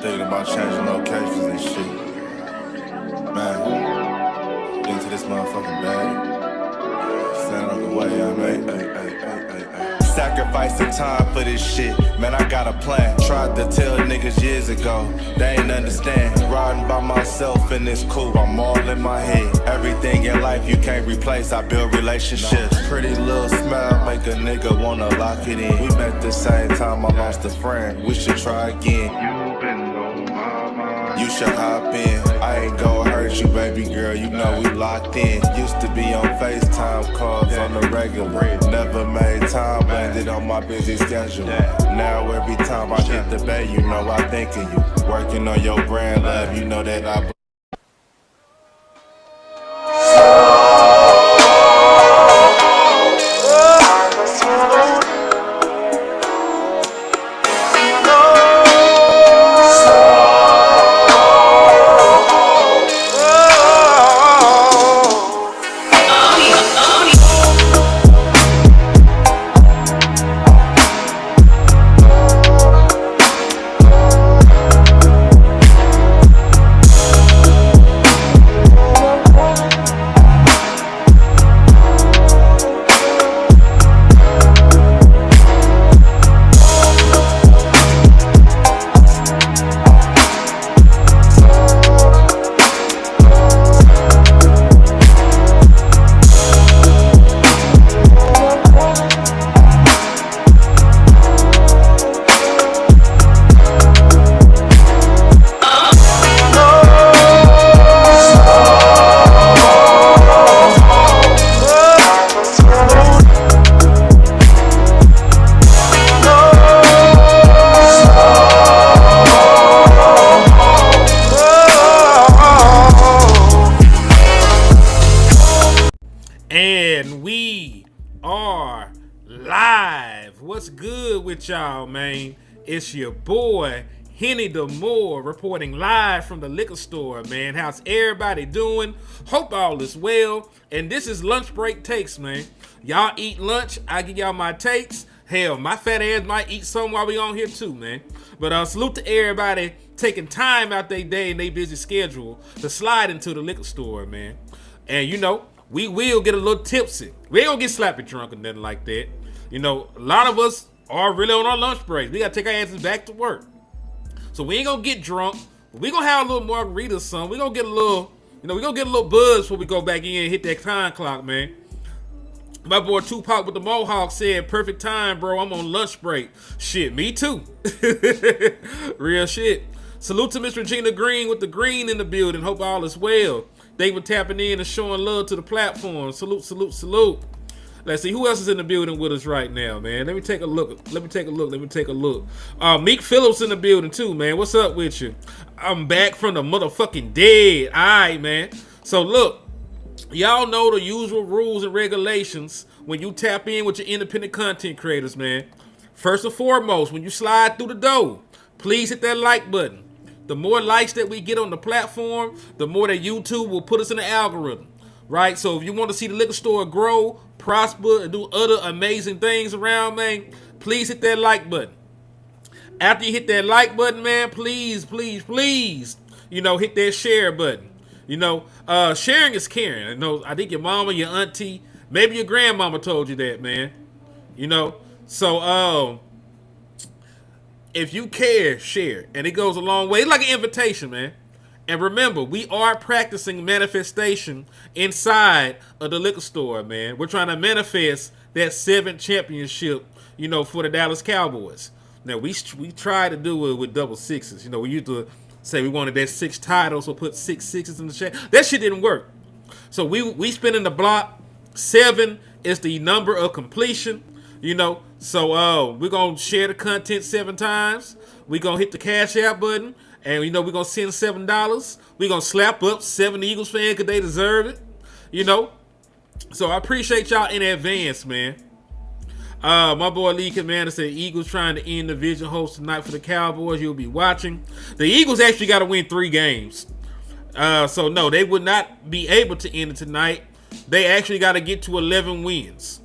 Thinking about changing locations and shit. Man, into this motherfucking bag. Stand on the way I made. Sacrificing time for this shit. Man, I got a plan. Tried to tell niggas years ago. They ain't understand. Riding by myself and it's cool. I'm all in my head. Everything in life you can't replace. I build relationships. Pretty little smile make a nigga wanna lock it in. We met the same time I lost a friend. We should try again. You been on my mind. You should hop in. I ain't gon' hurt you, baby girl. You know we locked in. Used to be on FaceTime calls on the regular. Never made time, landed on my busy schedule. Now every time I hit the bay, you know I think of you. Working on your brand, love, you know that I. And we are live. What's good with y'all, man? It's your boy, Henny DeMoore, reporting live from the liquor store, man. How's everybody doing? Hope all is well. And this is Lunch Break Takes, man. Y'all eat lunch, I give y'all my takes. Hell, my fat ass might eat some while we on here too, man. But salute to everybody taking time out their day and their busy schedule to slide into the liquor store, man. And you know, we will get a little tipsy. We ain't gonna get slappy drunk or nothing like that. You know, a lot of us are really on our lunch breaks. We gotta take our asses back to work. So we ain't gonna get drunk. We gonna have a little margarita or something. We gonna get a little, we gonna get a little buzz before we go back in and hit that time clock, man. My boy Tupac with the Mohawk said, perfect time, bro. I'm on lunch break. Shit, me too. Real shit. Salute to Miss Regina Green with the green in the building. Hope all is well. They were tapping in and showing love to the platform. Salute, salute, salute. Let's see who else is in the building with us right now, man. Let me take a look. Meek Phillips in the building too, man. What's up with you? I'm back from the motherfucking dead. All right, man. So look, y'all know the usual rules and regulations when you tap in with your independent content creators, man. First and foremost, when you slide through the door, please hit that like button. The more likes that we get on the platform, the more that YouTube will put us in the algorithm, right? So if you want to see the liquor store grow, prosper, and do other amazing things around, man, please hit that like button. After you hit that like button, man, please, hit that share button. Sharing is caring. I think your mama, your auntie, maybe your grandmama told you that, man. So if you care, share. And it goes a long way. It's like an invitation, man. And remember, we are practicing manifestation inside of the liquor store, man. We're trying to manifest that 7th championship, for the Dallas Cowboys. Now, we tried to do it with double sixes. We used to say we wanted that 6 titles, so put 6 sixes in the chat. That shit didn't work. So we spinning the block. 7 is the number of completion. So we're going to share the content 7 times. We're going to hit the Cash App button. And, we're going to send $7. We're going to slap up 7 Eagles fans because they deserve it. So I appreciate y'all in advance, man. My boy Lee Commander said Eagles trying to end the division host tonight for the Cowboys. You'll be watching. The Eagles actually got to win 3 games. So, no, they would not be able to end it tonight. they actually got to get to 11 wins.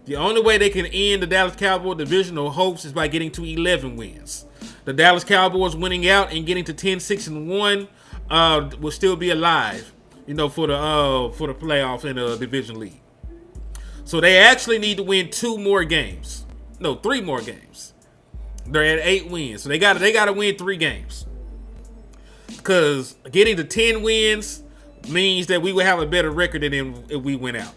The only way they can end the Dallas Cowboys divisional hopes is by getting to 11 wins. The Dallas Cowboys winning out and getting to 10-6-1 will still be alive, for the playoffs and the division league. So they actually need to win 3 more games. They're at 8 wins, so they got to win 3 games. Because getting to 10 wins means that we would have a better record than them if we went out.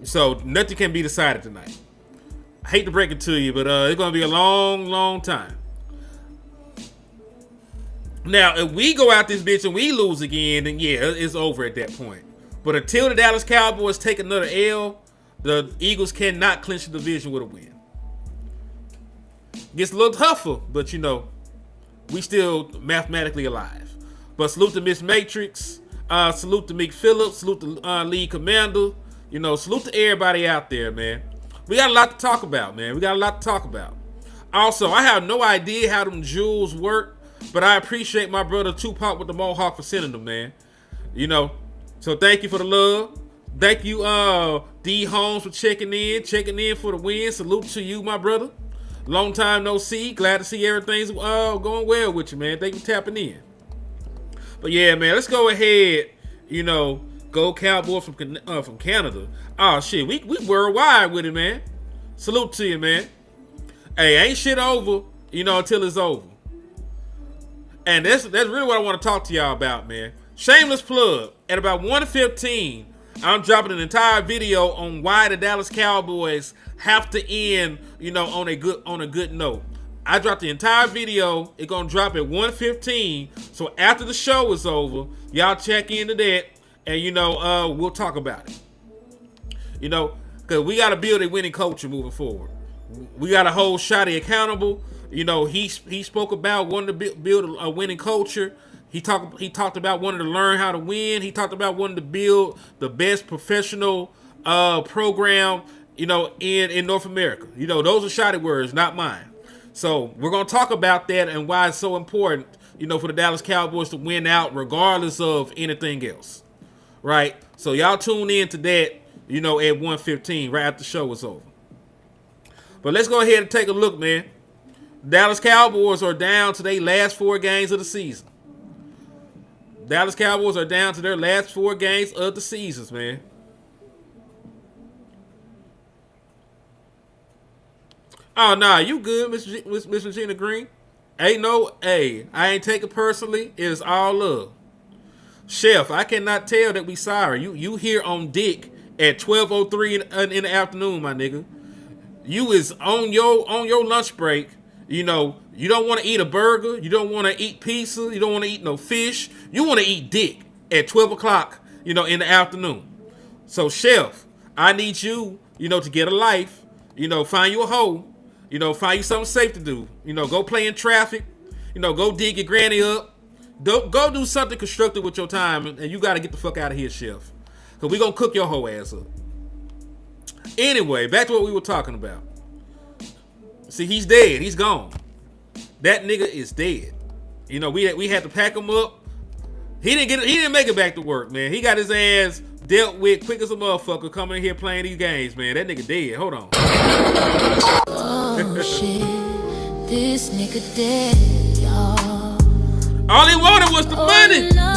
So nothing can be decided tonight. I hate to break it to you, but it's going to be a long, long time. Now, if we go out this bitch and we lose again, then yeah, it's over at that point. But until the Dallas Cowboys take another L, the Eagles cannot clinch the division with a win. Gets a little tougher, but we still mathematically alive. But salute to Miss Matrix, salute to Mick Phillips, salute to League Commander. Salute to everybody out there, man. We got a lot to talk about, man. Also, I have no idea how them jewels work, but I appreciate my brother Tupac with the Mohawk for sending them, man. So thank you for the love. Thank you, D Holmes, for checking in for the win. Salute to you, my brother. Long time no see. Glad to see everything's going well with you, man. Thank you for tapping in. But yeah, man, let's go ahead, go Cowboys from Canada. Oh shit, we worldwide with it, man. Salute to you, man. Hey, ain't shit over, until it's over. And that's really what I want to talk to y'all about, man. Shameless plug. At about 1:15, I'm dropping an entire video on why the Dallas Cowboys have to end, on a good note. I dropped the entire video. It's gonna drop at 1:15. So after the show is over, y'all check into that. And, we'll talk about it. Because we got to build a winning culture moving forward. We got to hold Shotty accountable. He spoke about wanting to build a winning culture. He talked about wanting to learn how to win. He talked about wanting to build the best professional program, in North America. Those are Shotty words, not mine. So we're going to talk about that and why it's so important, for the Dallas Cowboys to win out regardless of anything else. Right, so y'all tune in to that, at 1:15, right after the show is over. But let's go ahead and take a look, man. Dallas Cowboys are down to their last 4 games of the season. Dallas Cowboys are down to their last 4 games of the seasons, man. Oh, nah, you good, Miss Regina Green? I ain't take it personally. It is all love. Chef, I cannot tell that we sorry. You here on dick at 12:03 in the afternoon, my nigga. You is on your lunch break. You don't want to eat a burger. You don't want to eat pizza. You don't want to eat no fish. You want to eat dick at 12 o'clock, in the afternoon. So, Chef, I need you, to get a life. Find you a hoe. Find you something safe to do. Go play in traffic. Go dig your granny up. Go do something constructive with your time, and you got to get the fuck out of here, Chef. Because we going to cook your whole ass up. Anyway, back to what we were talking about. See, he's dead. He's gone. That nigga is dead. We had to pack him up. He didn't make it back to work, man. He got his ass dealt with quick as a motherfucker coming in here playing these games, man. That nigga dead. Hold on. Oh, shit. This nigga dead, y'all. All he wanted was the money. No,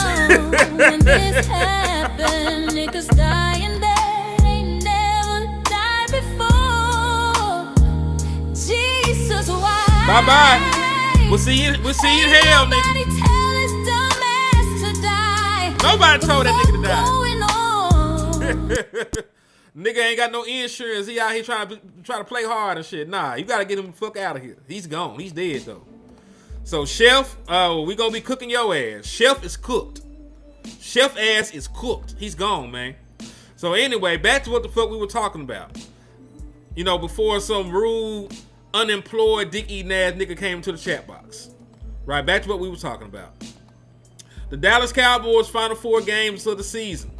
when this happened, niggas dying dead ain't never died before. Jesus, why? Bye-bye. We'll see you in hell, nigga. Nobody tell his dumb ass to die. Nobody told that nigga to die. Going on? Nigga ain't got no insurance. He out here trying to play hard and shit. Nah, you gotta get him the fuck out of here. He's gone. He's dead though. So Chef, we gonna be cooking your ass. Chef is cooked. Chef ass is cooked. He's gone, man. So anyway, back to what the fuck we were talking about. Before some rude, unemployed, dick-eating ass nigga came into the chat box. Right, back to what we were talking about. The Dallas Cowboys' final 4 games of the season.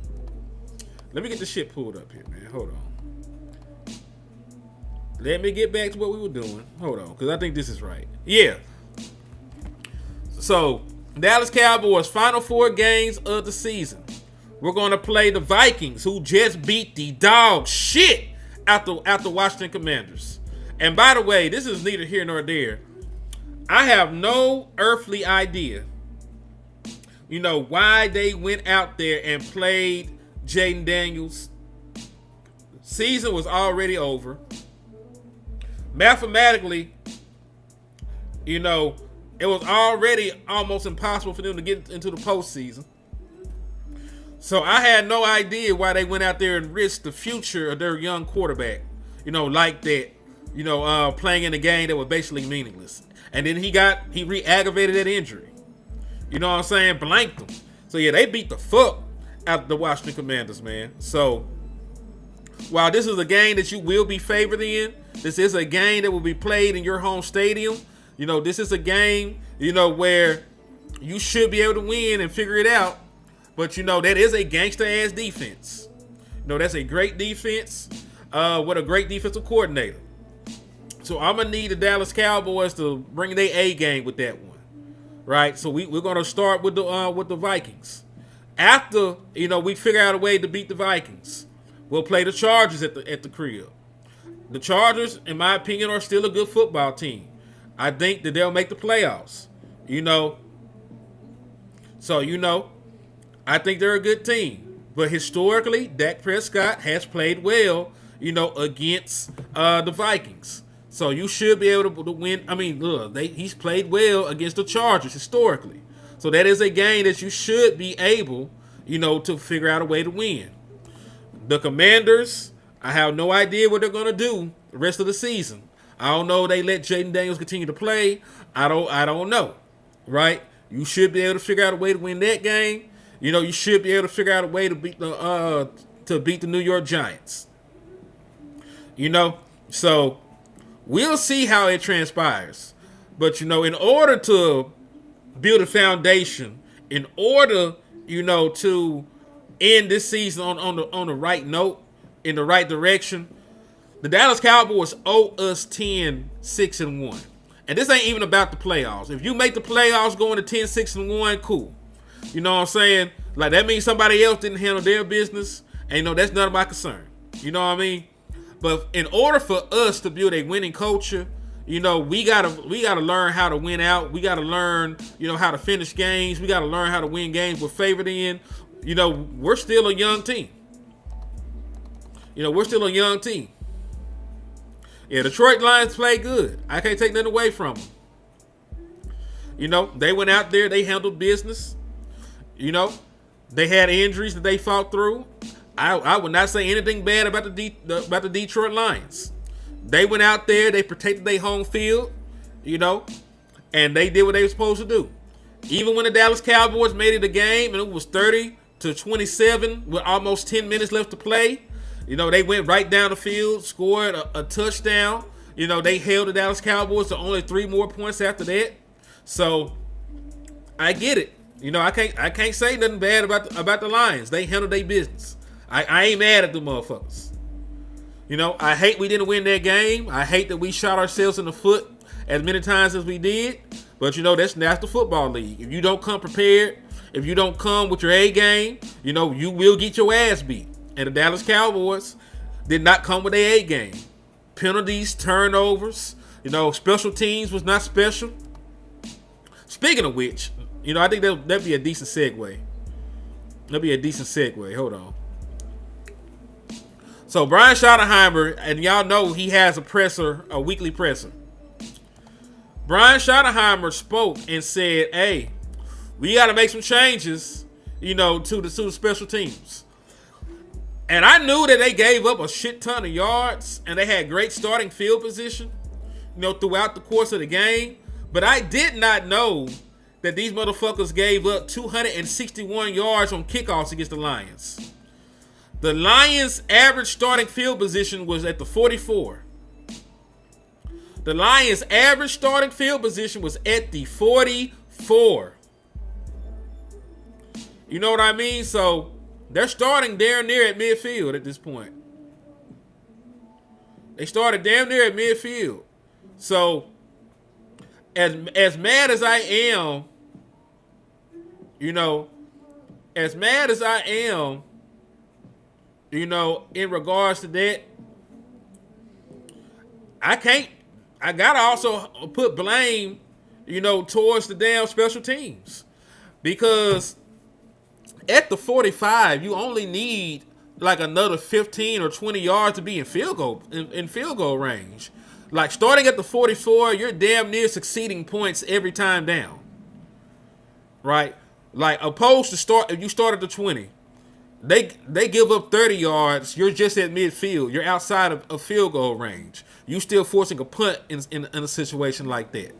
Let me get this shit pulled up here, man. Hold on. Let me get back to what we were doing. Hold on, because I think this is right. Yeah. So, Dallas Cowboys' final 4 games of the season. we're going to play the Vikings, who just beat the dog shit out the Washington Commanders. And by the way, this is neither here nor there. I have no earthly idea, why they went out there and played Jaden Daniels. Season was already over. Mathematically, it was already almost impossible for them to get into the postseason. So I had no idea why they went out there and risked the future of their young quarterback, like that, playing in a game that was basically meaningless. And then he re-aggravated that injury. You know what I'm saying? Blanked them. So yeah, they beat the fuck out of the Washington Commanders, man. So while this is a game that you will be favored in, this is a game that will be played in your home stadium. This is a game, where you should be able to win and figure it out. But, that is a gangster-ass defense. That's a great defense with a great defensive coordinator. So I'm going to need the Dallas Cowboys to bring their A game with that one. Right? So we're going to start with the Vikings. After, we figure out a way to beat the Vikings, we'll play the Chargers at the crib. The Chargers, in my opinion, are still a good football team. I think that they'll make the playoffs. So, I think they're a good team. But historically, Dak Prescott has played well, against the Vikings. So you should be able to win. I mean, look, he's played well against the Chargers historically. So that is a game that you should be able, to figure out a way to win. The Commanders, I have no idea what they're going to do the rest of the season. I don't know. They let Jaden Daniels continue to play. I don't know. Right? You should be able to figure out a way to win that game. You should be able to figure out a way to beat the New York Giants. So we'll see how it transpires. But in order to build a foundation, in order to end this season on the right note, in the right direction, the Dallas Cowboys owe us 10-6-1. And this ain't even about the playoffs. If you make the playoffs going to 10-6-1, cool. You know what I'm saying? Like, that means somebody else didn't handle their business. And that's none of my concern. You know what I mean? But in order for us to build a winning culture, we gotta learn how to win out. We gotta learn, how to finish games. We gotta learn how to win games we're favored in. We're still a young team. We're still a young team. Yeah, Detroit Lions play good. I can't take nothing away from them. They went out there. They handled business. They had injuries that they fought through. I would not say anything bad about the Detroit Lions. They went out there. They protected their home field, and they did what they were supposed to do. Even when the Dallas Cowboys made it a game and it was 30-27 with almost 10 minutes left to play, they went right down the field, scored a touchdown. They held the Dallas Cowboys to only 3 more points after that. So I get it. I can't say nothing bad about the Lions. They handled their business. I ain't mad at the motherfuckers. I hate we didn't win that game. I hate that we shot ourselves in the foot as many times as we did. But that's the football league. If you don't come prepared, if you don't come with your A game, you will get your ass beat. And the Dallas Cowboys did not come with their A game. Penalties, turnovers, special teams was not special. Speaking of which, I think that'd be a decent segue. That'd be a decent segue. Hold on. So Brian Schottenheimer, and y'all know he has a weekly presser. Brian Schottenheimer spoke and said, "Hey, we got to make some changes, to the special teams." And I knew that they gave up a shit ton of yards and they had great starting field position, throughout the course of the game. But I did not know that these motherfuckers gave up 261 yards on kickoffs against the Lions. The Lions' average starting field position was at the 44. The Lions' average starting field position was at the 44. You know what I mean? So they're starting damn near at midfield at this point. They started damn near at midfield. So as mad as I am, as mad as I am, in regards to that, I gotta also put blame, towards the damn special teams. Because at the 45, you only need like another 15 or 20 yards to be in field goal range. Like starting at the 44, you're damn near succeeding points every time down. Right? Like opposed to if you start at the 20, they give up 30 yards, you're just at midfield. You're outside of field goal range. You still forcing a punt in a situation like that.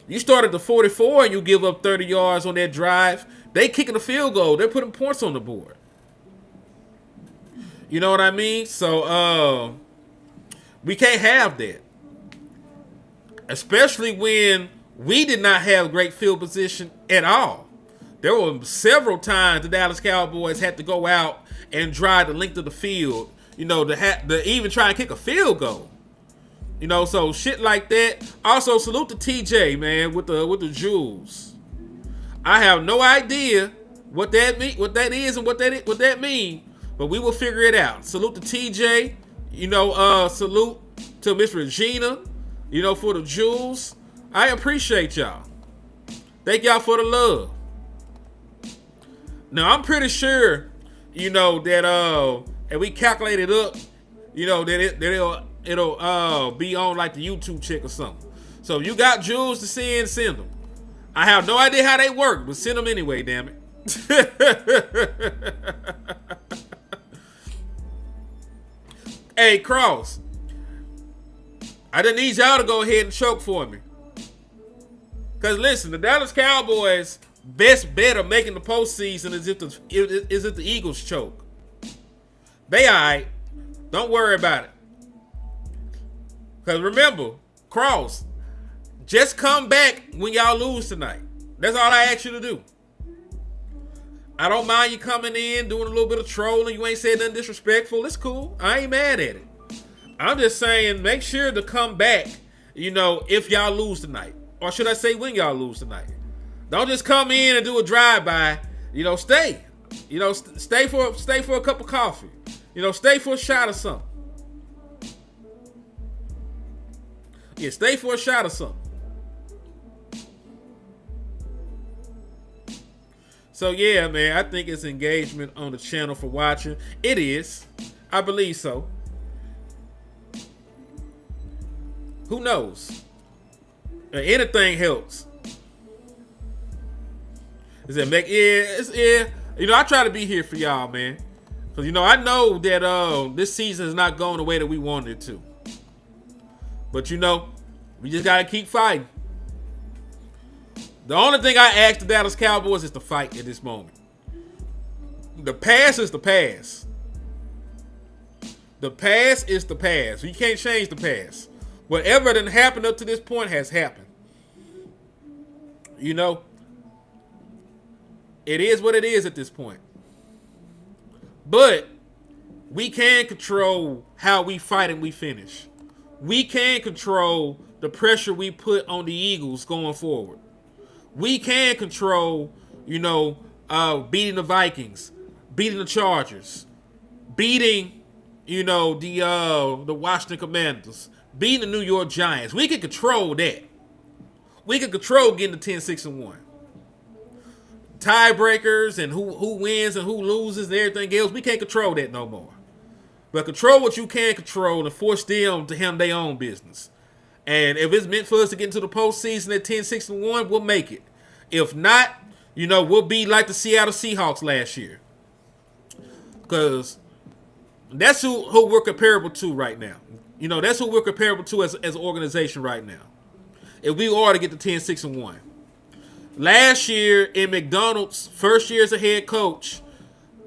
You start at the 44 and you give up 30 yards on that drive, they kicking a field goal. They're putting points on the board. You know what I mean? So we can't have that. Especially when we did not have great field position at all. There were several times the Dallas Cowboys had to go out and drive the length of the field, to even try and kick a field goal. So shit like that. Also, salute to TJ, man, with the jewels. I have no idea what that is and what that mean, but we will figure it out. Salute to TJ. Salute to Miss Regina, for the jewels. I appreciate y'all. Thank y'all for the love. Now I'm pretty sure, that and we calculated up, that it'll be on like the YouTube check or something. So if you got jewels to send them. I have no idea how they work, but send them anyway, damn it. Hey, Cross. I just need y'all to go ahead and choke for me. Because listen, the Dallas Cowboys' best bet of making the postseason is if the Eagles choke. They all right. Don't worry about it. Because remember, Cross, just come back when y'all lose tonight. That's all I ask you to do. I don't mind you coming in, doing a little bit of trolling. You ain't saying nothing disrespectful. It's cool. I ain't mad at it. I'm just saying, make sure to come back, if y'all lose tonight. Or should I say when y'all lose tonight? Don't just come in and do a drive-by. Stay. Stay for a cup of coffee. Stay for a shot or something. Yeah, stay for a shot or something. So yeah, man, I think it's engagement on the channel for watching. It is. I believe so. Who knows? Anything helps. Is it make I try to be here for y'all, man. Because I know that this season is not going the way that we wanted it to. But we just gotta keep fighting. The only thing I ask the Dallas Cowboys is to fight at this moment. The past is the past. The past is the past. You can't change the past. Whatever done happened up to this point has happened. It is what it is at this point. But we can control how we fight and we finish. We can control the pressure we put on the Eagles going forward. We can control, beating the Vikings, beating the Chargers, beating, the Washington Commanders, beating the New York Giants. We can control that. We can control getting to 10-6-1. Tiebreakers and who wins and who loses and everything else, we can't control that no more. But control what you can control and force them to handle their own business. And if it's meant for us to get into the postseason at 10-6-1, we'll make it. If not, we'll be like the Seattle Seahawks last year. Because that's who we're comparable to right now. That's who we're comparable to as an organization right now. If we are to get to 10-6-1. Last year in McDonald's first year as a head coach,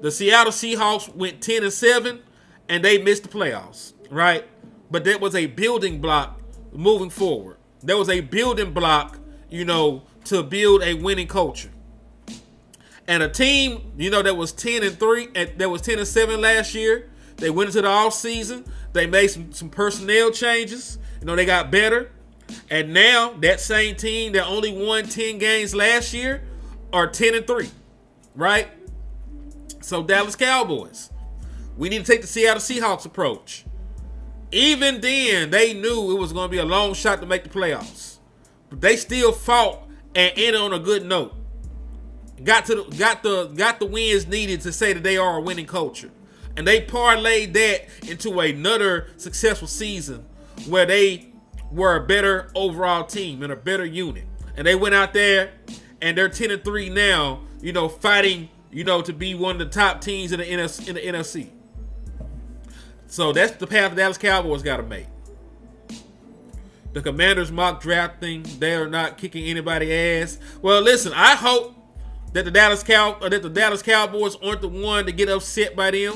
the Seattle Seahawks went 10-7 and they missed the playoffs, right? But that was a building block moving forward. There was a building block, to build a winning culture. And a team, that was 10-3, that was 10-7 last year. They went into the offseason. They made some personnel changes. They got better. And now that same team that only won 10 games last year are 10-3, right? So Dallas Cowboys, we need to take the Seattle Seahawks approach. Even then, they knew it was going to be a long shot to make the playoffs, but they still fought and ended on a good note. Got the wins needed to say that they are a winning culture, and they parlayed that into another successful season where they were a better overall team and a better unit. And they went out there and they're 10-3 now, fighting, to be one of the top teams in the NFC. So that's the path the Dallas Cowboys got to make. The Commanders mock drafting, they are not kicking anybody's ass. Well, listen, I hope that the Dallas Cowboys aren't the one to get upset by them.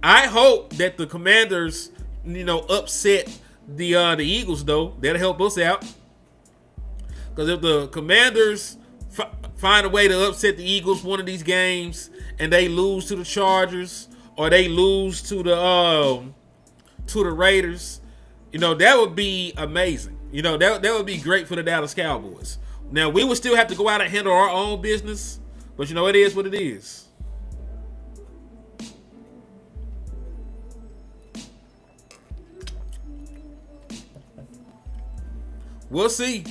I hope that the Commanders, upset the Eagles, though. That'll help us out. Because if the Commanders find a way to upset the Eagles one of these games and they lose to the Chargers or they lose to the Raiders, that would be amazing. That would be great for the Dallas Cowboys. Now, we would still have to go out and handle our own business, but it is what it is. We'll see.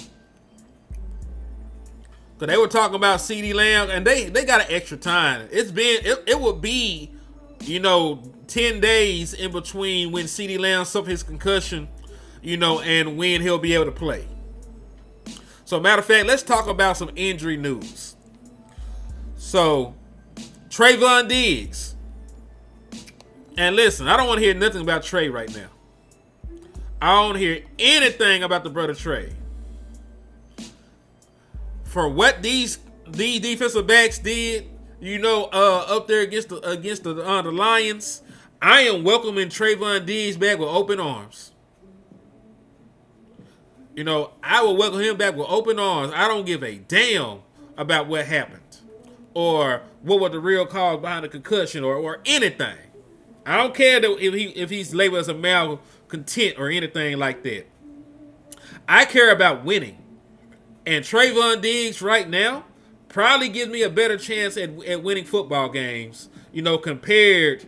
Because they were talking about CeeDee Lamb, and they got an extra time. It would be, 10 days in between when CeeDee Lamb suffered his concussion, and when he'll be able to play. So, matter of fact, let's talk about some injury news. So, Trayvon Diggs. And listen, I don't want to hear nothing about Trey right now. I don't hear anything about the brother Trey. For what these defensive backs did, up there against the Lions, I am welcoming Trayvon Diggs back with open arms. I will welcome him back with open arms. I don't give a damn about what happened or what was the real cause behind the concussion or anything. I don't care if he's labeled as a malcontent or anything like that. I care about winning. And Trayvon Diggs right now probably gives me a better chance at winning football games, compared,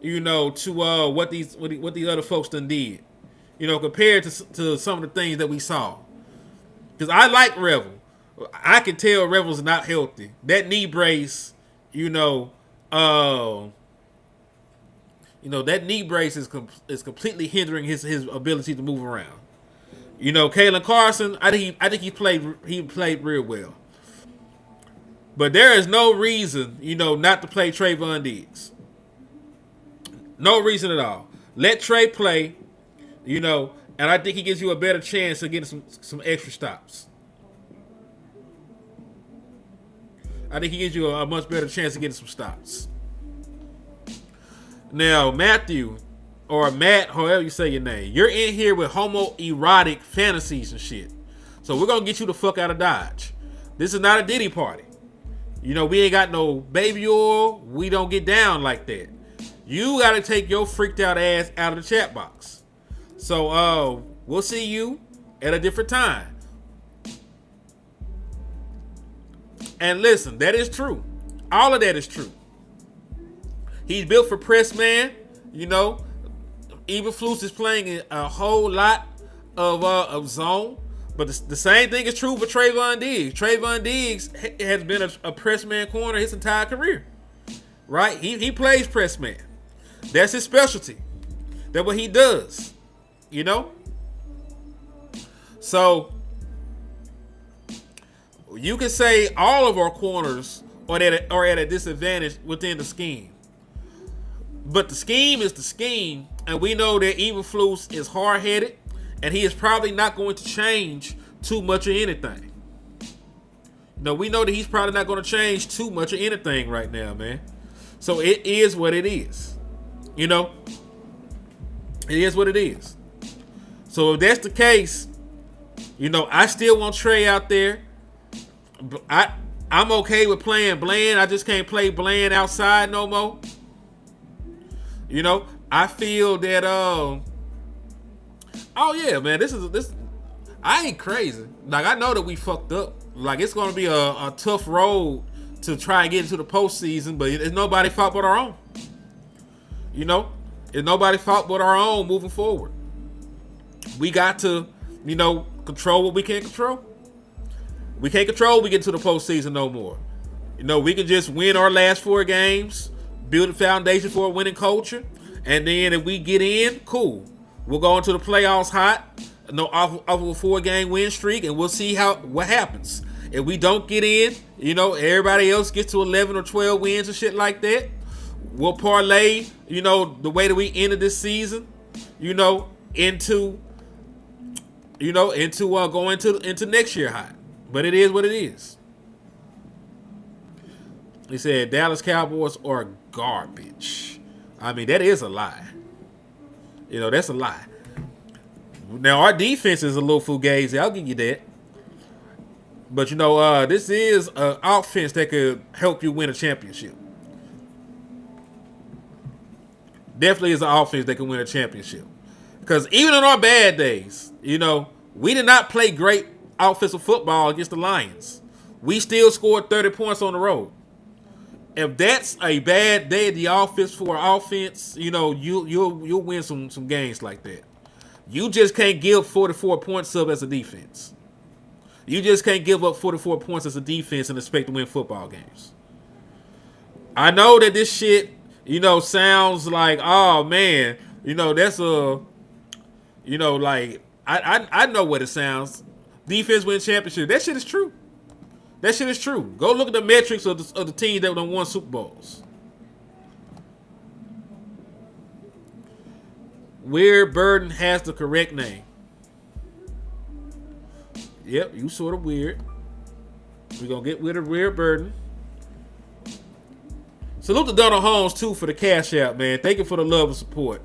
to what these other folks done did. Compared to some of the things that we saw. Because I like Revel. I can tell Revel's not healthy. That knee brace, that knee brace is completely hindering his ability to move around. Kalen Carson, I think he played real well. But there is no reason, not to play Trayvon Diggs. No reason at all. Let Trey play. And I think he gives you a better chance of getting some extra stops. I think he gives you a much better chance of getting some stops. Now, Matthew, or Matt, however you say your name, you're in here with homoerotic fantasies and shit. So we're going to get you the fuck out of Dodge. This is not a Diddy party. We ain't got no baby oil. We don't get down like that. You got to take your freaked out ass out of the chat box. So, we'll see you at a different time. And listen, that is true. All of that is true. He's built for press man. Eberflus is playing a whole lot of zone. But the same thing is true for Trayvon Diggs. Trayvon Diggs has been a press man corner his entire career. Right? He plays press man. That's his specialty. That's what he does. So you can say all of our corners are at a disadvantage within the scheme. But the scheme is the scheme, and we know that Eberflus is hard-headed, and he is probably not going to change too much of anything. We know that he's probably not going to change too much of anything right now, man. So it is what it is. It is what it is. So if that's the case, I still want Trey out there. I'm okay with playing Bland. I just can't play Bland outside no more. I feel that oh yeah, man, this I ain't crazy. Like, I know that we fucked up. Like, it's gonna be a tough road to try and get into the postseason, but it's nobody's fault but our own. You know, it's nobody's fault but our own moving forward. We got to, control what we can't control. We can't control we get to the postseason no more. We can just win our last 4 games, build a foundation for a winning culture, and then if we get in, cool. We'll go into the playoffs hot, off of a 4-game win streak, and we'll see what happens. If we don't get in, everybody else gets to 11 or 12 wins and shit like that. We'll parlay, the way that we ended this season, into going into next year hot. But it is what it is. He said Dallas Cowboys are garbage. I mean, that is a lie. That's a lie. Now, our defense is a little fugazi. I'll give you that. But, this is an offense that could help you win a championship. Definitely is an offense that can win a championship. Because even on our bad days, we did not play great offensive football against the Lions. We still scored 30 points on the road. If that's a bad day of the offense for offense, you'll win some games like that. You just can't give 44 points up as a defense. You just can't give up 44 points as a defense and expect to win football games. I know that this shit, sounds like, oh man, that's a, like, I know what it sounds. Defense win championship. That shit is true. That shit is true. Go look at the metrics of the teams that won Super Bowls. Weird Burden has the correct name. Yep, you sort of weird. We're going to get rid of Weird Burden. Salute to Donald Holmes, too, for the cash out, man. Thank you for the love and support.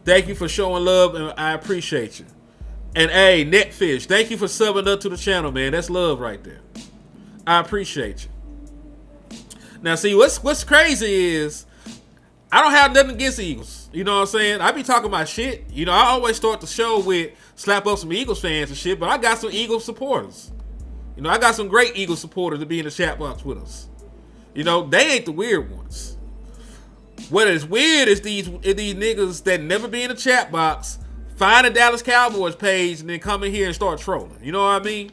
Thank you for showing love, and I appreciate you. And, hey, Netfish, thank you for subbing up to the channel, man. That's love right there. I appreciate you. Now, see, what's crazy is I don't have nothing against the Eagles. You know what I'm saying? I be talking my shit. I always start the show with slap up some Eagles fans and shit, but I got some Eagles supporters. I got some great Eagles supporters to be in the chat box with us. They ain't the weird ones. What is weird is these niggas that never be in the chat box, find a Dallas Cowboys page, and then come in here and start trolling. You know what I mean?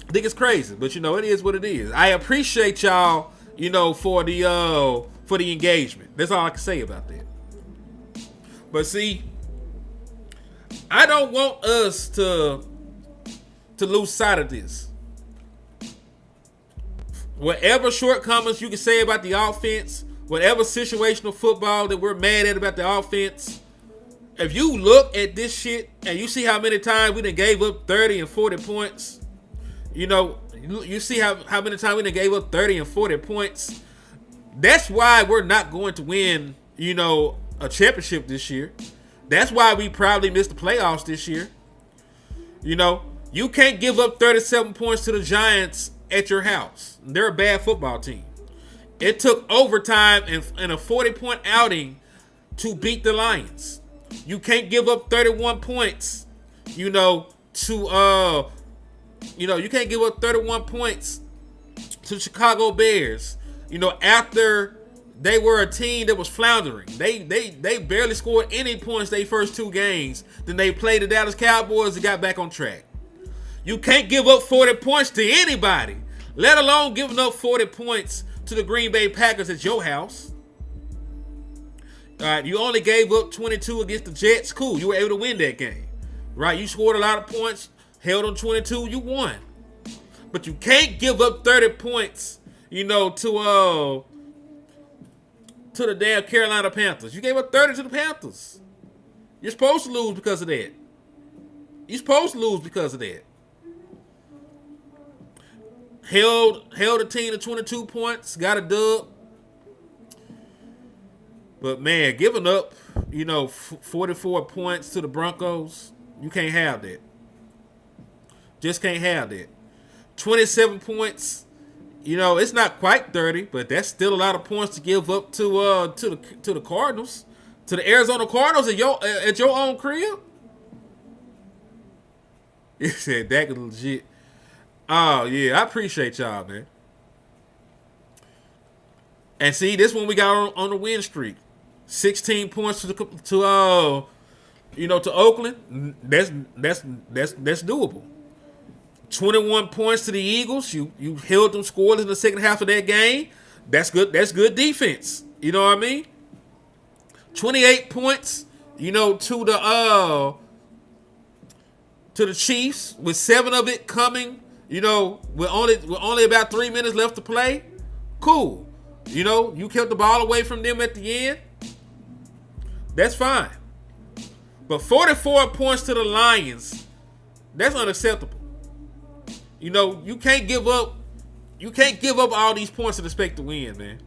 I think it's crazy, but it is what it is. I appreciate y'all, for the engagement. That's all I can say about that. But see, I don't want us to lose sight of this. Whatever shortcomings you can say about the offense, whatever situational football that we're mad at about the offense, if you look at this shit and you see how many times we done gave up 30 and 40 points, you see how many times we done gave up 30 and 40 points, that's why we're not going to win, a championship this year. That's why we probably missed the playoffs this year. You can't give up 37 points to the Giants at your house. They're a bad football team. It took overtime and a 40-point outing to beat the Lions. You can't give up 31 points, you can't give up 31 points to the Chicago Bears, after they were a team that was floundering. They barely scored any points their first 2 games. Then they played the Dallas Cowboys and got back on track. You can't give up 40 points to anybody, let alone giving up 40 points to the Green Bay Packers at your house. All right, you only gave up 22 against the Jets. Cool, you were able to win that game. Right, you scored a lot of points, held on 22, you won. But you can't give up 30 points, to the damn Carolina Panthers. You gave up 30 to the Panthers. You're supposed to lose because of that. Held a team to 22 points, got a dub. But man, giving up, 44 points to the Broncos, you can't have that. Just can't have that. 27 points, it's not quite 30, but that's still a lot of points to give up to the Cardinals, to the Arizona Cardinals at your own crib. You said that is legit. Oh yeah, I appreciate y'all, man. And see, this one we got on the win streak. 16 points to Oakland. That's doable. 21 points to the Eagles. You held them scoreless in the second half of that game. That's good. That's good defense. You know what I mean? 28 points. To the Chiefs with 7 of it coming. With only about 3 minutes left to play. Cool. You kept the ball away from them at the end. That's fine. But 44 points to the Lions, that's unacceptable. You can't give up. You can't give up all these points and expect to win, man.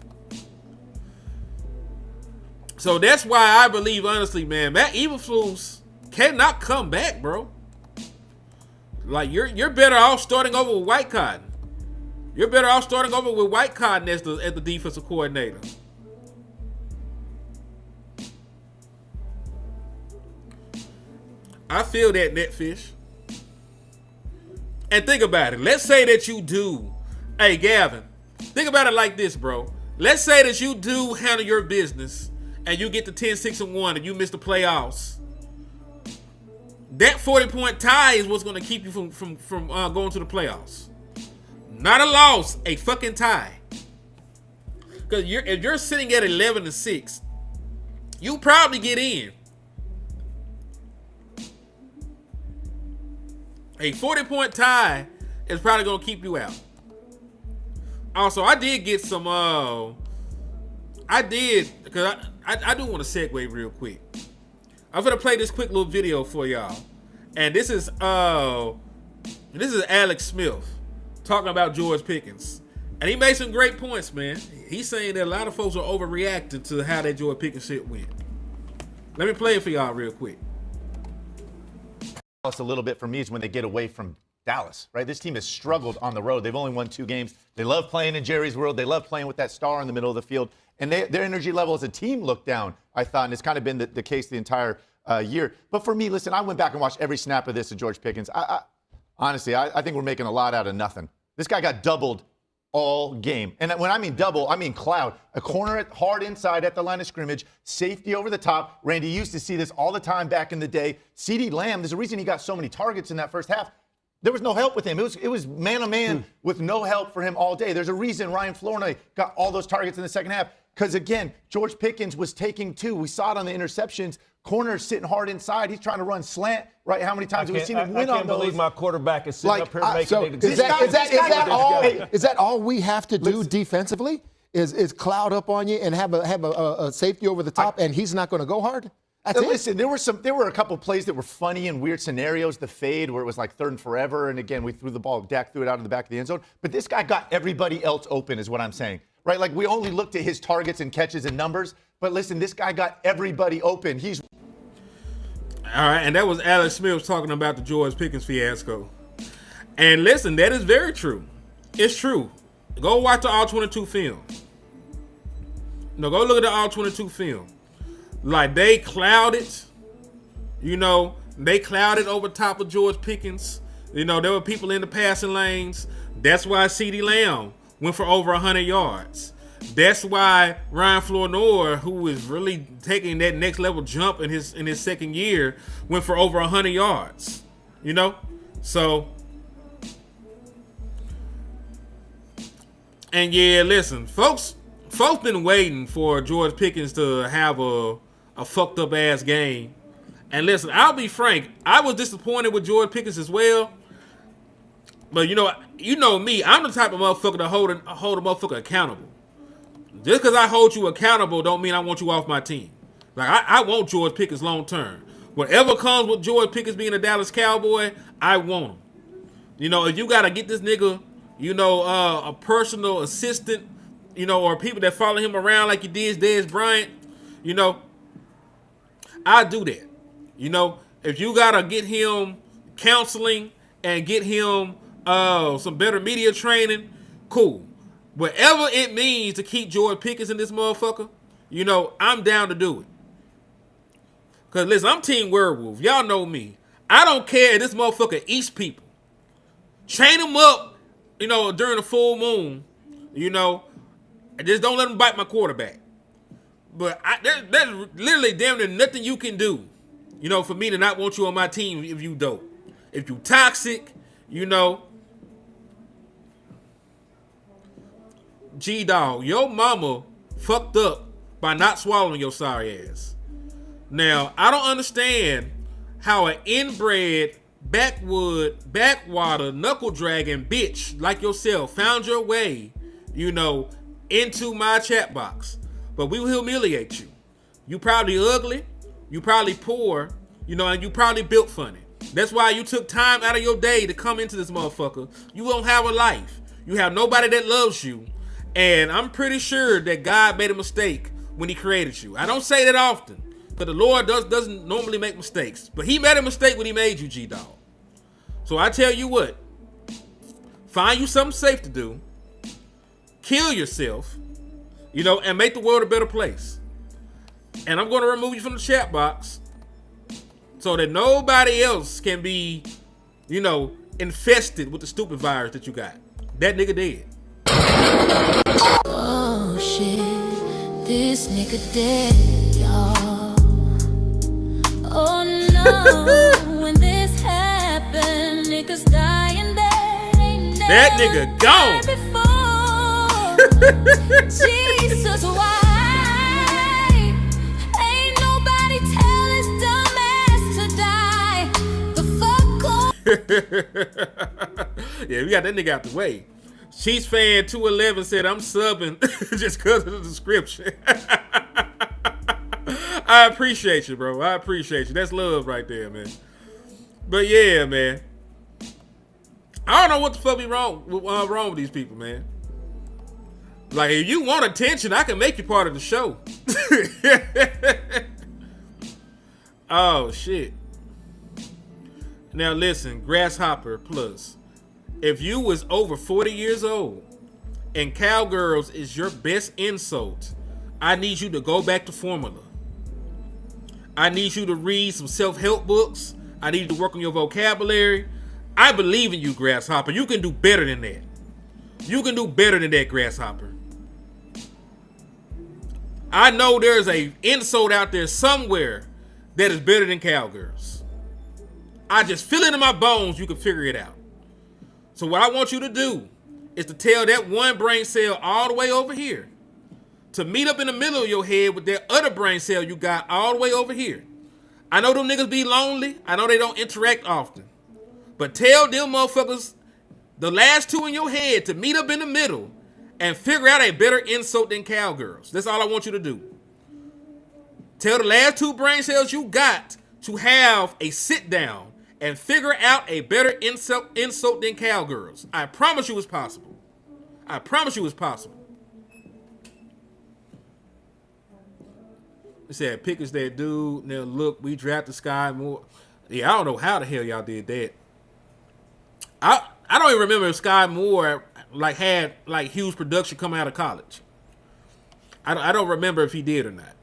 So that's why I believe, honestly, man, Matt Eberflus cannot come back, bro. Like you're better off starting over with White Cotton. You're better off starting over with White Cotton as the defensive coordinator. I feel that, Netfish. And think about it. Let's say that you do. Hey, Gavin, think about it like this, bro. Let's say that you do handle your business and you get to 10-6-1 and you miss the playoffs. That 40-point tie is what's going to keep you from going to the playoffs. Not a loss, a fucking tie. Because if you're sitting at 11-6, you probably get in. A 40-point tie is probably going to keep you out. Also, I did get some, because I do want to segue real quick. I'm going to play this quick little video for y'all. And this is Alex Smith talking about George Pickens. And he made some great points, man. He's saying that a lot of folks are overreacting to how that George Pickens shit went. Let me play it for y'all real quick. A little bit for me is when they get away from Dallas, right? This team has struggled on the road. They've only won 2 games. They love playing in Jerry's world. They love playing with that star in the middle of the field. And their energy level as a team looked down, I thought, and it's kind of been the case the entire year. But for me, listen, I went back and watched every snap of this of George Pickens. Honestly, I think we're making a lot out of nothing. This guy got doubled all game. And when I mean double, I mean cloud. A corner hard inside at the line of scrimmage, safety over the top. Randy used to see this all the time back in the day. CeeDee Lamb, there's a reason he got so many targets in that first half. There was no help with him. It was man-to-man with no help for him all day. There's a reason Ryan Flournoy got all those targets in the second half. Because, again, George Pickens was taking 2. We saw it on the interceptions. Corner sitting hard inside. He's trying to run slant, right? How many times have we seen him win on those? I can't believe my quarterback is sitting up here making so it is that all we have to do defensively? Is cloud up on you and have a safety over the top, and he's not going to go hard? That's it. Listen, there were a couple plays that were funny and weird scenarios. The fade where it was like 3rd and forever, and again we threw the ball. Dak threw it out of the back of the end zone. But this guy got everybody else open, is what I'm saying. Right? Like we only looked at his targets and catches and numbers. But listen, this guy got everybody open. All right, and that was Alex Smith talking about the George Pickens fiasco. And listen, that is very true. It's true. Go watch the All-22 film. No, go look at the All-22 film. Like, they clouded, they clouded over top of George Pickens. There were people in the passing lanes. That's why CeeDee Lamb went for over 100 yards. That's why Ryan Flournoy, who is really taking that next level jump in his second year, went for over 100 yards. So, and yeah, listen, folks been waiting for George Pickens to have a fucked up ass game. And listen, I'll be frank, I was disappointed with George Pickens as well. But you know me, I'm the type of motherfucker to hold a motherfucker accountable. Just because I hold you accountable don't mean I want you off my team. Like, I want George Pickens long term. Whatever comes with George Pickens being a Dallas Cowboy, I want him. If you got to get this nigga, a personal assistant, or people that follow him around like you did Dez Bryant, I do that. If you got to get him counseling and get him some better media training, cool. Whatever it means to keep George Pickens in this motherfucker, I'm down to do it. Because, listen, I'm Team Werewolf. Y'all know me. I don't care if this motherfucker eats people. Chain them up, during the full moon, and just don't let them bite my quarterback. But there's literally damn near nothing you can do, for me to not want you on my team if you dope. If you toxic, G-Dog, your mama fucked up by not swallowing your sorry ass. Now, I don't understand how an inbred, backwater, knuckle dragging bitch like yourself found your way, into my chat box. But we will humiliate you. You probably ugly, you probably poor, and you probably built funny. That's why you took time out of your day to come into this motherfucker. You don't have a life. You have nobody that loves you. And I'm pretty sure that God made a mistake when he created you. I don't say that often, but the Lord doesn't normally make mistakes. But he made a mistake when he made you, G-Dog. So I tell you what, find you something safe to do, kill yourself, and make the world a better place. And I'm going to remove you from the chat box so that nobody else can be, infested with the stupid virus that you got. That nigga dead. Oh shit, this nigga dead, y'all. Oh no, when this happened, niggas dying dead. Ain't That never nigga gone. died before. Jesus, why? Ain't nobody tell his dumb ass to die. The fuck on. Yeah, we got that nigga out the way. Chiefs fan 211 said, I'm subbing just because of the description. I appreciate you, bro. I appreciate you. That's love right there, man. But yeah, man. I don't know what the fuck be wrong with these people, man. Like, if you want attention, I can make you part of the show. Oh, shit. Now, listen, Grasshopper Plus. If you was over 40 years old and cowgirls is your best insult, I need you to go back to formula. I need you to read some self-help books. I need you to work on your vocabulary. I believe in you, Grasshopper. You can do better than that. You can do better than that, Grasshopper. I know there's a insult out there somewhere that is better than cowgirls. I just feel it in my bones you can figure it out. So what I want you to do is to tell that one brain cell all the way over here to meet up in the middle of your head with that other brain cell you got all the way over here. I know them niggas be lonely. I know they don't interact often. But tell them motherfuckers, the last two in your head, to meet up in the middle and figure out a better insult than cowgirls. That's all I want you to do. Tell the last two brain cells you got to have a sit down and figure out a better insult than cowgirls. I promise you it's possible. I promise you it's possible. They said Pickens that dude. Now look, we drafted Sky Moore. Yeah, I don't know how the hell y'all did that. I don't even remember if Sky Moore had huge production coming out of college. I don't remember if he did or not.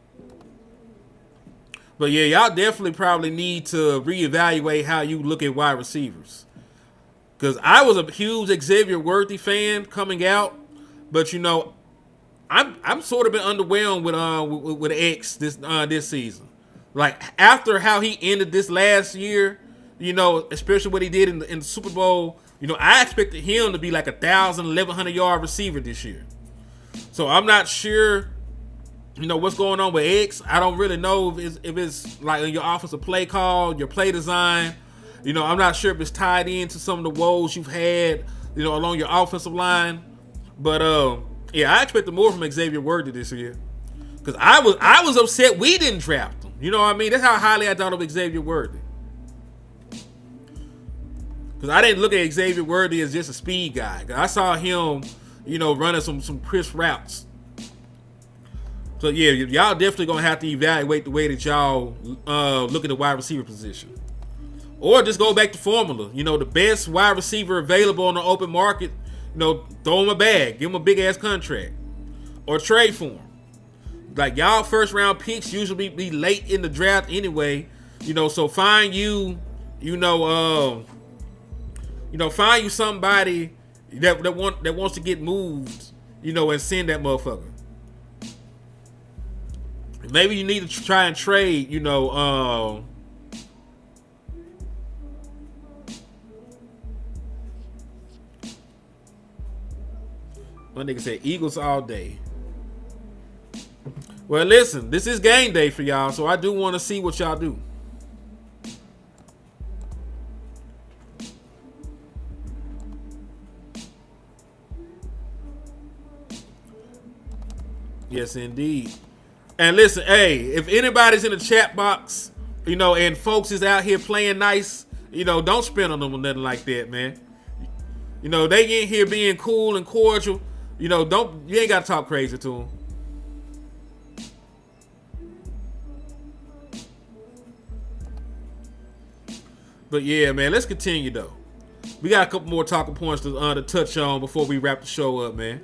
But yeah, y'all definitely probably need to reevaluate how you look at wide receivers. Because I was a huge Xavier Worthy fan coming out, but I'm sort of been underwhelmed with X this season. Like after how he ended this last year, especially what he did in the Super Bowl, I expected him to be like 1,000, 1,100 yard receiver this year. So I'm not sure. What's going on with X? I don't really know if it's like your offensive play call, your play design. I'm not sure if it's tied into some of the woes you've had, along your offensive line. But yeah, I expected more from Xavier Worthy this year. Because I was upset we didn't draft him. You know what I mean? That's how highly I thought of Xavier Worthy. Because I didn't look at Xavier Worthy as just a speed guy. I saw him, running some crisp routes. So yeah, y'all definitely gonna have to evaluate the way that y'all look at the wide receiver position, or just go back to formula. The best wide receiver available on the open market. Throw him a bag, give him a big ass contract, or trade for him. Like y'all first round picks usually be late in the draft anyway. So find you, Find you somebody that wants to get moved, and send that motherfucker. Maybe you need to try and trade, my nigga said Eagles all day. Well, listen, this is game day for y'all, so I do want to see what y'all do. Yes, indeed. And listen, hey, if anybody's in the chat box, and folks is out here playing nice, don't spend on them or nothing like that, man. They in here being cool and cordial. You ain't got to talk crazy to them. But yeah, man, let's continue though. We got a couple more talking points to touch on before we wrap the show up, man.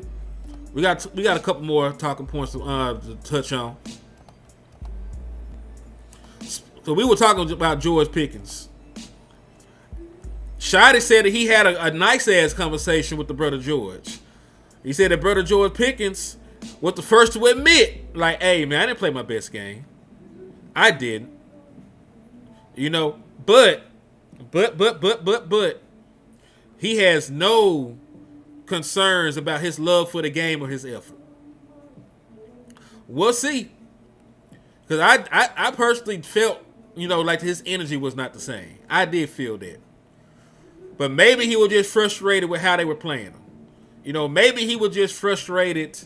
We got a couple more talking points to touch on. So we were talking about George Pickens. Shotty said that he had a nice ass conversation with the brother George. He said that brother George Pickens was the first to admit, like, hey man, I didn't play my best game. I didn't. But he has no concerns about his love for the game or his effort. We'll see. Because I personally felt, like his energy was not the same. I did feel that. But maybe he was just frustrated with how they were playing him. Maybe he was just frustrated,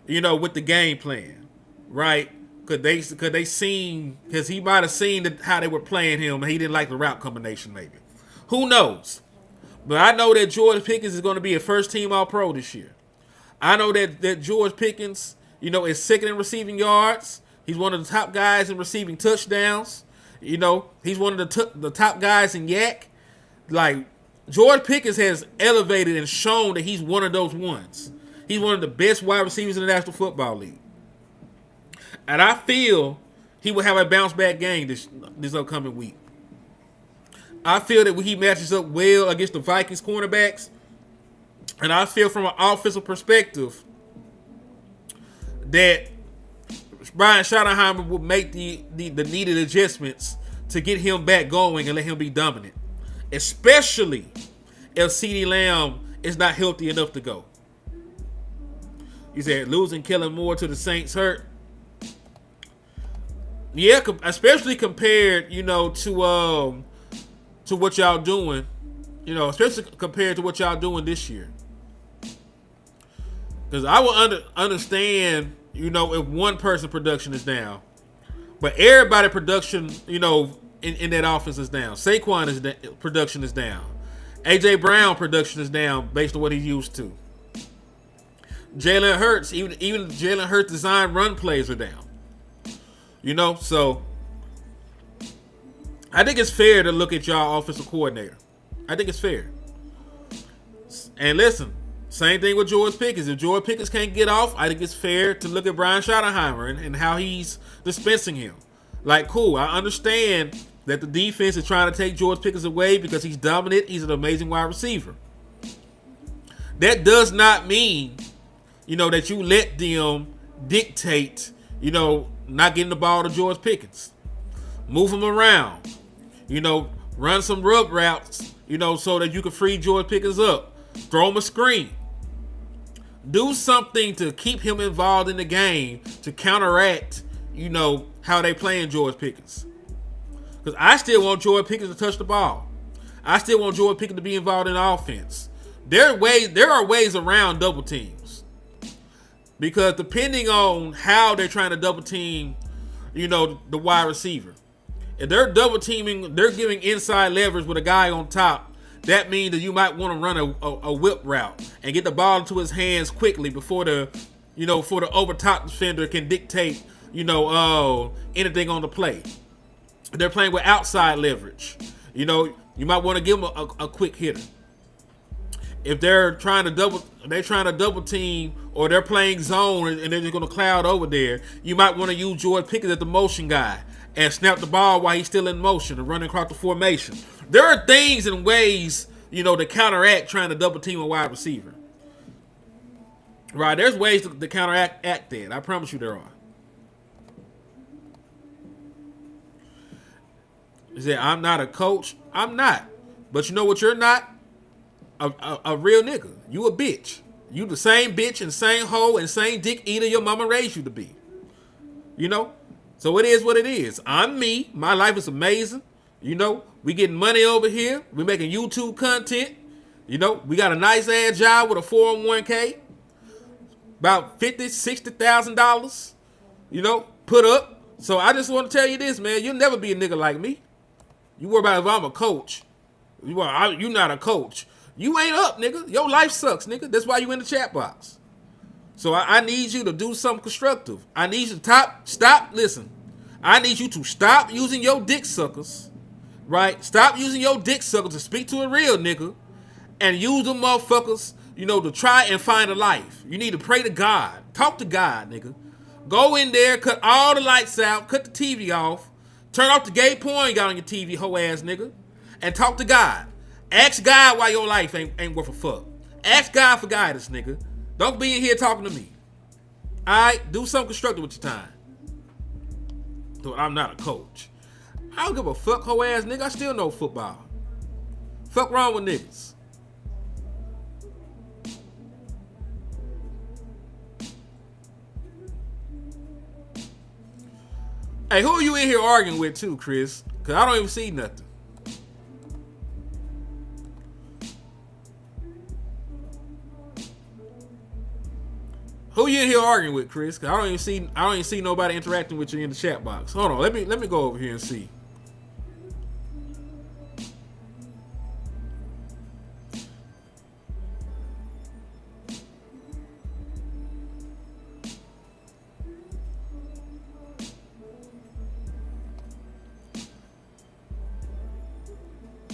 with the game plan, right? Because he might have seen how they were playing him and he didn't like the route combination maybe. Who knows? But I know that George Pickens is going to be a first-team All-Pro this year. I know that George Pickens, is second in receiving yards. He's one of the top guys in receiving touchdowns. He's one of the top guys in yak. Like, George Pickens has elevated and shown that he's one of those ones. He's one of the best wide receivers in the National Football League. And I feel he will have a bounce-back game this upcoming week. I feel that he matches up well against the Vikings cornerbacks. And I feel from an offensive perspective that Brian Schottenheimer will make the needed adjustments to get him back going and let him be dominant. Especially if CeeDee Lamb is not healthy enough to go. He said losing Kellen Moore to the Saints hurt. Yeah, especially compared, to what y'all doing, especially compared to what y'all doing this year. Because I will understand, if one person production is down, but everybody production, in that offense is down. Saquon production is down. AJ Brown production is down based on what he's used to. Jalen Hurts, even Jalen Hurts design run plays are down. So I think it's fair to look at y'all offensive coordinator. I think it's fair. And listen, same thing with George Pickens. If George Pickens can't get off, I think it's fair to look at Brian Schottenheimer and how he's dispensing him. Like, cool, I understand that the defense is trying to take George Pickens away because he's dominant. He's an amazing wide receiver. That does not mean, that you let them dictate, not getting the ball to George Pickens. Move him around. Run some rub routes, so that you can free George Pickens up. Throw him a screen. Do something to keep him involved in the game to counteract, how they playing George Pickens. Because I still want George Pickens to touch the ball. I still want George Pickens to be involved in offense. There are ways around double teams. Because depending on how they're trying to double team, the wide receiver. If they're double teaming, they're giving inside leverage with a guy on top. That means that you might want to run a whip route and get the ball into his hands quickly before the over top defender can dictate, anything on the play. They're playing with outside leverage. You might want to give them a quick hitter. If they're trying to double team or they're playing zone and they're just going to cloud over there, you might want to use George Pickens as the motion guy and snap the ball while he's still in motion and running across the formation. There are things and ways to counteract trying to double team a wide receiver. Right? There's ways to counteract that. I promise you there are. He said, I'm not a coach. I'm not. But you know what you're not? A real nigga. You a bitch. You the same bitch and same hoe and same dick eater your mama raised you to be. So it is what it is. I'm me. My life is amazing. We getting money over here. We making YouTube content. We got a nice ass job with a 401k. About $50,000, $60,000, put up. So I just want to tell you this, man. You'll never be a nigga like me. You worry about if I'm a coach. You not a coach. You ain't up, nigga. Your life sucks, nigga. That's why you in the chat box. So I need you to do something constructive. I need you to stop. Listen, I need you to stop using your dick suckers, right? Stop using your dick suckers to speak to a real nigga and use them motherfuckers, to try and find a life. You need to pray to God. Talk to God, nigga. Go in there, cut all the lights out, cut the TV off, turn off the gay porn you got on your TV, hoe ass nigga, and talk to God. Ask God why your life ain't worth a fuck. Ask God for guidance, nigga. Don't be in here talking to me. Alright? Do something constructive with your time. So I'm not a coach. I don't give a fuck, hoe ass nigga. I still know football. Fuck wrong with niggas. Hey, who are you in here arguing with too, Chris? Because I don't even see nothing. Who you in here arguing with, Chris? Because I don't even see nobody interacting with you in the chat box. Hold on, let me go over here and see.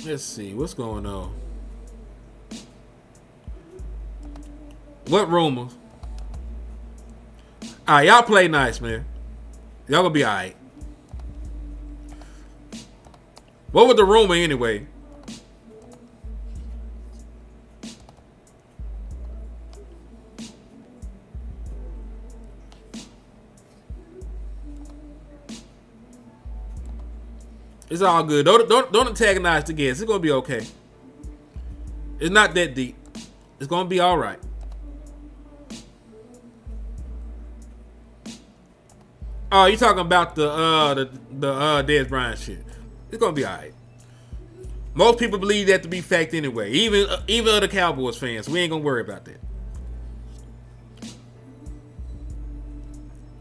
Let's see what's going on. What rumors? Alright, y'all play nice, man. Y'all gonna be alright. What was the rumor anyway? It's all good. Don't antagonize the guests. It's gonna be okay. It's not that deep. It's gonna be all right. Oh, you talking about the Dez Bryant shit? It's gonna be all right. Most people believe that to be fact anyway. Even other Cowboys fans. We ain't gonna worry about that.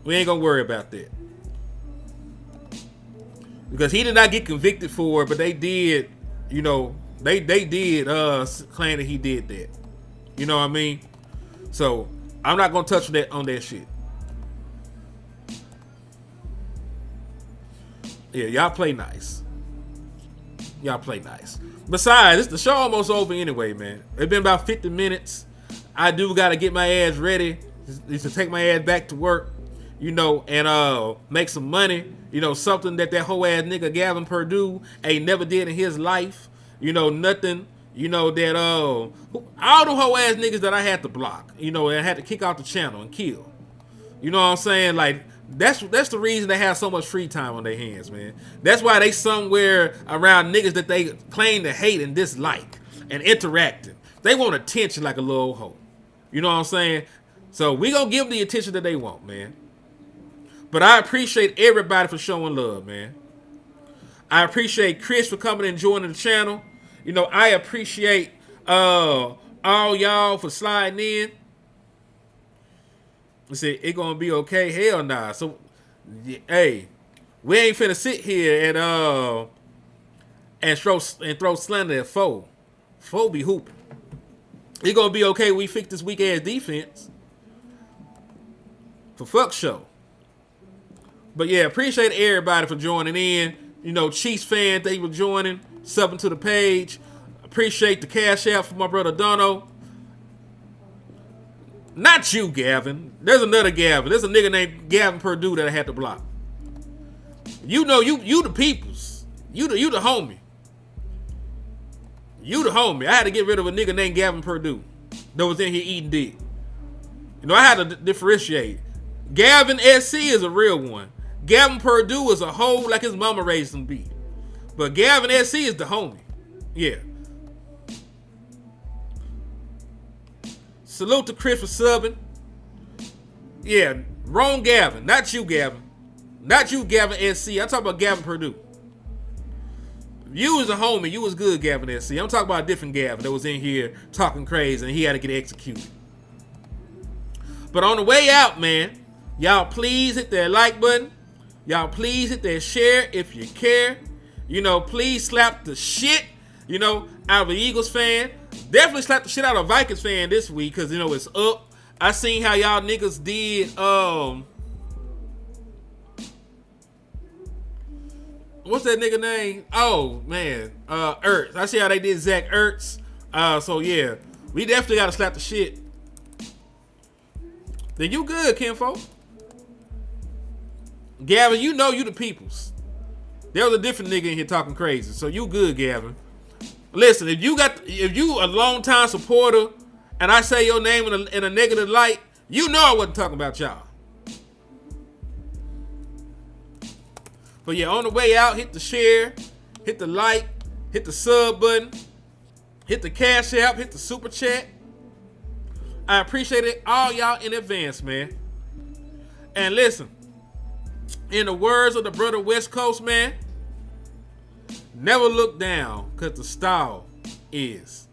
We ain't gonna worry about that. Because he did not get convicted for it, but they did, they did claim that he did that. You know what I mean? So I'm not gonna touch on that shit. Yeah, y'all play nice. Y'all play nice. Besides, the show almost over anyway, man. It's been about 50 minutes. I do gotta get my ass ready to take my ass back to work, and make some money. Something that whole ass nigga Gavin Purdue ain't never did in his life. Nothing. That all the whole ass niggas that I had to block. And I had to kick out the channel and kill. You know what I'm saying? Like that's the reason they have so much free time on their hands, man. That's why they somewhere around niggas that they claim to hate and dislike and interacting. They want attention like a little hoe. You know what I'm saying? So we gonna give them the attention that they want, man. But I appreciate everybody for showing love, man. I appreciate Chris for coming and joining the channel. I appreciate all y'all for sliding in. I said, it gonna be okay? Hell nah. So, hey, we ain't finna sit here and throw slander at foe. Foe be hooping. It gonna be okay. We fix this weak ass defense. For fuck show. But yeah, appreciate everybody for joining in. Chiefs fan, thank you for joining, subbing to the page. Appreciate the cash out for my brother Dono. Not you, Gavin. There's another Gavin. There's a nigga named Gavin Purdue that I had to block. You the peoples. You the homie. You the homie. I had to get rid of a nigga named Gavin Purdue that was in here eating dick. You know, I had to differentiate. Gavin SC is a real one. Gavin Purdue is a hoe like his mama raised him to be. But Gavin SC is the homie. Yeah. Salute to Chris for subbing. Yeah, wrong Gavin. Not you, Gavin. Not you, Gavin SC. I'm talking about Gavin Purdue. You was a homie. You was good, Gavin SC. I'm talking about a different Gavin that was in here talking crazy and he had to get executed. But on the way out, man, y'all please hit that like button. Y'all please hit that share if you care. You know, please slap the shit, you know, out of an Eagles fan. Definitely slap the shit out of a Vikings fan this week because, you know, it's up. I seen how y'all niggas did, what's that nigga name? Oh, man. Ertz. I see how they did Zach Ertz. So, yeah. We definitely got to slap the shit. Then you good, kinfolk. Gavin, you know you the peoples. There was a different nigga in here talking crazy. So, you good, Gavin. Listen, if you a long-time supporter and I say your name in a negative light, you know I wasn't talking about y'all. But yeah, on the way out, hit the share, hit the like, hit the sub button, hit the cash app, hit the super chat. I appreciate it all y'all in advance, man. And listen, in the words of the brother West Coast, man, never look down because the style is